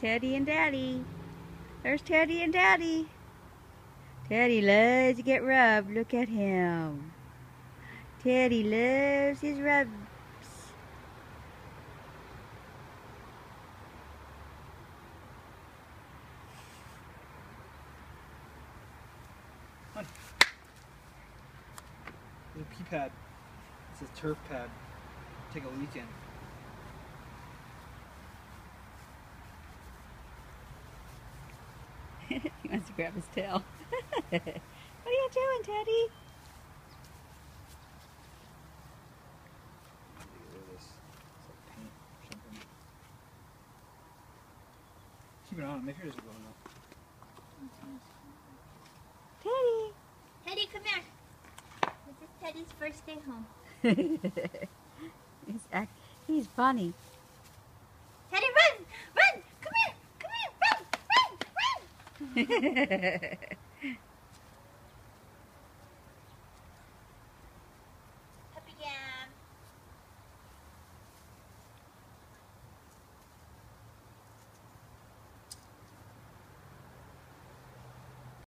Teddy and Daddy. There's Teddy and Daddy. Teddy loves to get rubbed. Look at him. Teddy loves his rubs. Come on. There's a pee pad. It says turf pad. Take a leak in. He wants to grab his tail. What are you doing, Teddy? Keep it on. Make sure it doesn't go up. Teddy! Teddy, come here. This is Teddy's first day home. He's funny. Teddy, run! Run! Come here! Come here! Run! Run! Run!